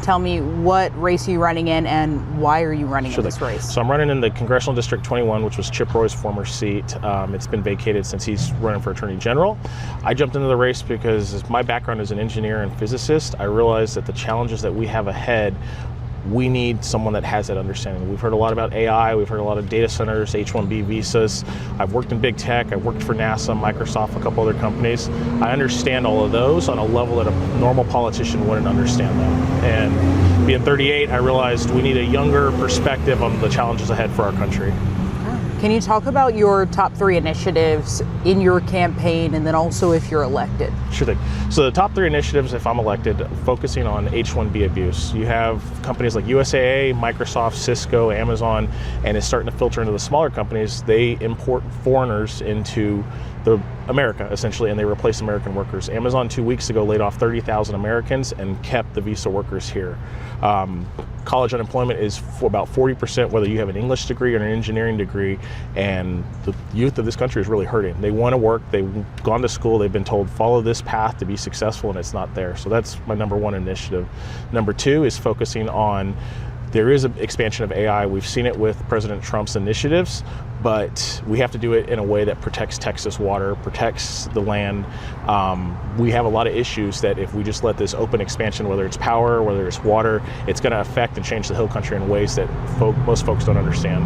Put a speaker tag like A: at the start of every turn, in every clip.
A: tell me what race are you running in and why are you running in this race?
B: So I'm running in the Congressional District 21, which was Chip Roy's former seat. It's been vacated since he's running for Attorney General. I jumped into the race because my background as an engineer and physicist, I realized that the challenges that we have ahead, we need someone that has that understanding. We've heard a lot about AI, we've heard a lot of data centers, H-1B visas. I've worked in big tech, I've worked for NASA, Microsoft, a couple other companies. I understand all of those on a level that a normal politician wouldn't understand them. And being 38, I realized we need a younger perspective on the challenges ahead for our country.
A: Can you talk about your top 3 initiatives in your campaign and then also if you're elected?
B: Sure thing. So the top 3 initiatives, if I'm elected, focusing on H-1B abuse. You have companies like USAA, Microsoft, Cisco, Amazon, and it's starting to filter into the smaller companies. They import foreigners into America, essentially, and they replace American workers. Amazon 2 weeks ago laid off 30,000 Americans and kept the visa workers here. College unemployment is for about 40%, whether you have an English degree or an engineering degree, and the youth of this country is really hurting. They want to work, they've gone to school, they've been told follow this path to be successful, and it's not there. So that's my number 1 initiative. Number 2 is focusing on, there is an expansion of AI. We've seen it with President Trump's initiatives, but we have to do it in a way that protects Texas water, protects the land. We have a lot of issues that if we just let this open expansion, whether it's power, whether it's water, it's going to affect and change the hill country in ways that most folks don't understand.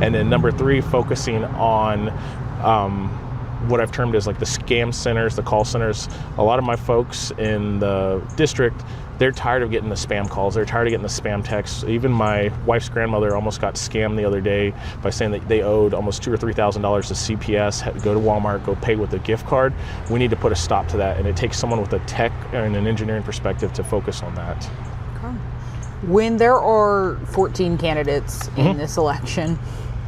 B: And then number 3, focusing on what I've termed as like the scam centers, the call centers. A lot of my folks in the district, they're tired of getting the spam calls. They're tired of getting the spam texts. Even my wife's grandmother almost got scammed the other day by saying that they owed almost $2,000 or $3,000 to CPS, had to go to Walmart, go pay with a gift card. We need to put a stop to that, and it takes someone with a tech and an engineering perspective to focus on that.
A: Okay. When there are 14 candidates in this election,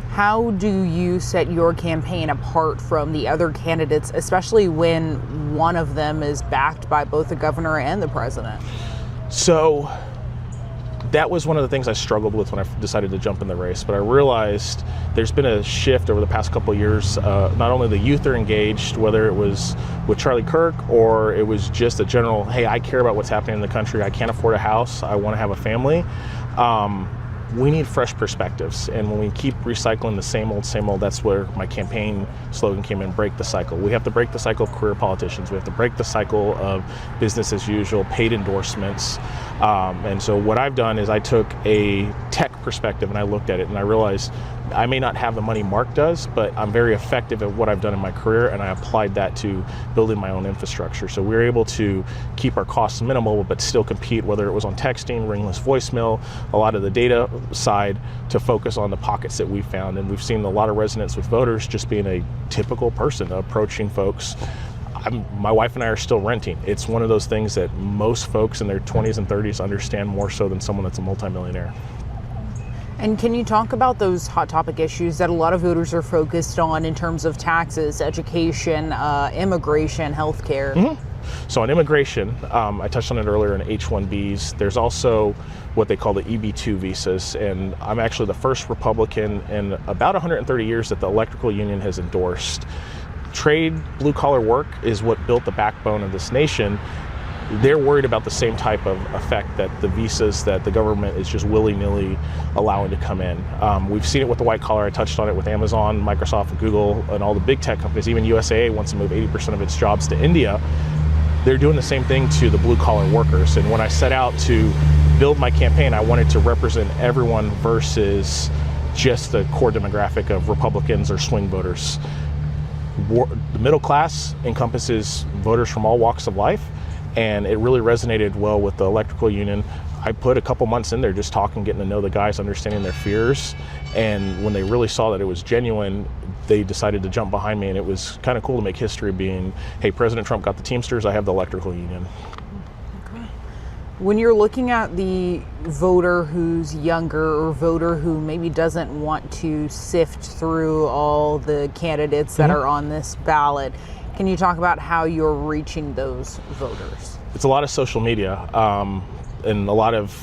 A: how do you set your campaign apart from the other candidates, especially when one of them is backed by both the governor and the president?
B: So that was one of the things I struggled with when I decided to jump in the race, but I realized there's been a shift over the past couple of years. Not only the youth are engaged, whether it was with Charlie Kirk or it was just a general, hey, I care about what's happening in the country, I can't afford a house, I want to have a family. We need fresh perspectives, and when we keep recycling the same old, that's where my campaign slogan came in, break the cycle. We have to break the cycle of career politicians. We have to break the cycle of business as usual, paid endorsements. And so what I've done is I took a tech perspective and I looked at it and I realized I may not have the money Mark does, but I'm very effective at what I've done in my career, and I applied that to building my own infrastructure. So we were able to keep our costs minimal, but still compete, whether it was on texting, ringless voicemail, a lot of the data side, to focus on the pockets that we found. And we've seen a lot of resonance with voters just being a typical person approaching folks. My wife and I are still renting. It's one of those things that most folks in their 20s and 30s understand more so than someone that's a multimillionaire.
A: And can you talk about those hot topic issues that a lot of voters are focused on in terms of taxes, education, immigration, healthcare?
B: So on immigration, I touched on it earlier in H-1Bs. There's also what they call the EB-2 visas, and I'm actually the first Republican in about 130 years that the electrical union has endorsed. Trade, blue-collar work is what built the backbone of this nation. They're worried about the same type of effect that the visas that the government is just willy-nilly allowing to come in. We've seen it with the white collar. I touched on it with Amazon, Microsoft, Google, and all the big tech companies. Even USAA wants to move 80% of its jobs to India. They're doing the same thing to the blue-collar workers. And when I set out to build my campaign, I wanted to represent everyone versus just the core demographic of Republicans or swing voters. The middle class encompasses voters from all walks of life, and it really resonated well with the electrical union. I put a couple months in there just talking, getting to know the guys, understanding their fears, and when they really saw that it was genuine, they decided to jump behind me, and it was kind of cool to make history being, hey, President Trump got the Teamsters, I have the electrical union.
A: Okay. When you're looking at the voter who's younger or voter who maybe doesn't want to sift through all the candidates that are on this ballot, can you talk about how you're reaching those voters?
B: It's a lot of social media and a lot of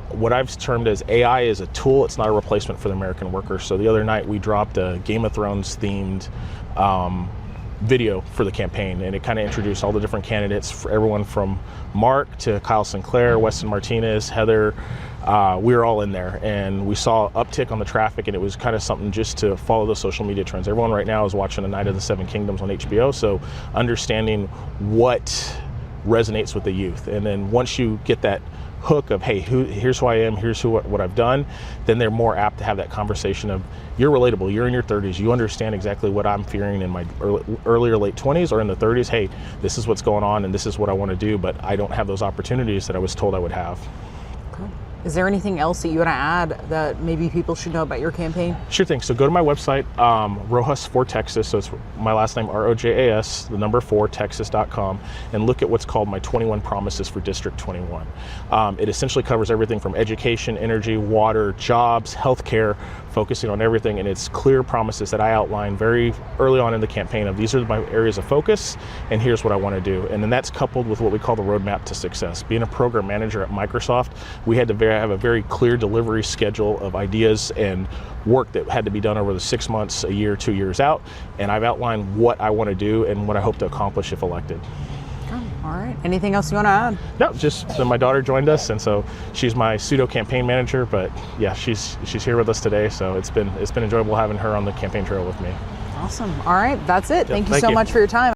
B: what I've termed as AI is a tool. It's not a replacement for the American worker. So the other night we dropped a Game of Thrones themed video for the campaign, and it kind of introduced all the different candidates, for everyone from Mark to Kyle Sinclair, Weston Martinez, Heather. We were all in there, and we saw uptick on the traffic, and it was kind of something just to follow the social media trends. Everyone right now is watching A Night of the Seven Kingdoms on HBO, so understanding what resonates with the youth. And then once you get that hook of, hey, here's who I am, here's what I've done, then they're more apt to have that conversation of, you're relatable, you're in your 30s, you understand exactly what I'm fearing in my early or late 20s or in the 30s. Hey, this is what's going on and this is what I want to do, but I don't have those opportunities that I was told I would have.
A: Okay. Is there anything else that you want to add that maybe people should know about your campaign?
B: Sure thing. So go to my website, Rojas for Texas. So it's my last name, ROJAS, the number 4, Texas.com, and look at what's called my 21 promises for District 21. It essentially covers everything from education, energy, water, jobs, healthcare, focusing on everything. And it's clear promises that I outline very early on in the campaign of, these are my areas of focus and here's what I want to do. And then that's coupled with what we call the roadmap to success. Being a program manager at Microsoft, we had to have a very clear delivery schedule of ideas and work that had to be done over the 6 months, a year, 2 years out. And I've outlined what I want to do and what I hope to accomplish if elected.
A: All right. Anything else you want to add?
B: No, just that my daughter joined us, and so she's my pseudo campaign manager. But yeah, she's here with us today, so it's been enjoyable having her on the campaign trail with me.
A: Awesome. All right, that's it.
B: Yeah,
A: thank you so much for your time.